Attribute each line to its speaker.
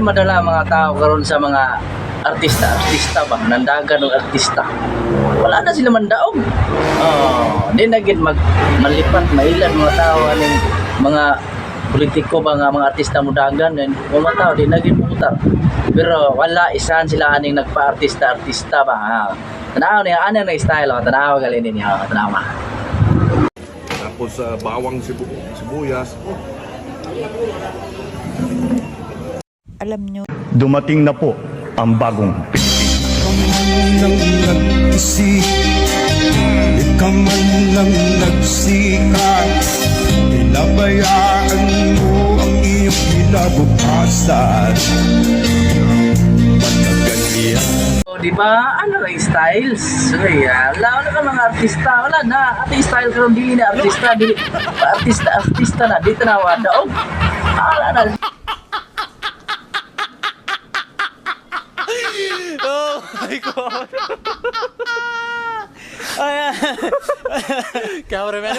Speaker 1: madala mga tao karon sa mga artista ba, nandagan ng artista. Wala na sila mandaog. Di na gid malipat mailan mga tao aning mga politiko ba nga mga artista mo dagan and mga tao di na gid mutar. Pero wala isahan sila aning nagpa-artista ba. Tanaw niya ana na style tanaw gali niya tanaw.
Speaker 2: Tapos bawang sibuyas.
Speaker 3: Alam nyo,
Speaker 4: Dumating na po ang bagong
Speaker 5: Nang nag-isip, ikaw man lang nagsikat. Pinabayaan mo ang iyong kinabukasan. Pagkagalian.
Speaker 1: Di ba? Ano lang styles? Wala ka mga artista. Wala na. Ate style karon dili na artista. Artista na. Dito na wala. Wala na.
Speaker 6: Oh my God! Cameraman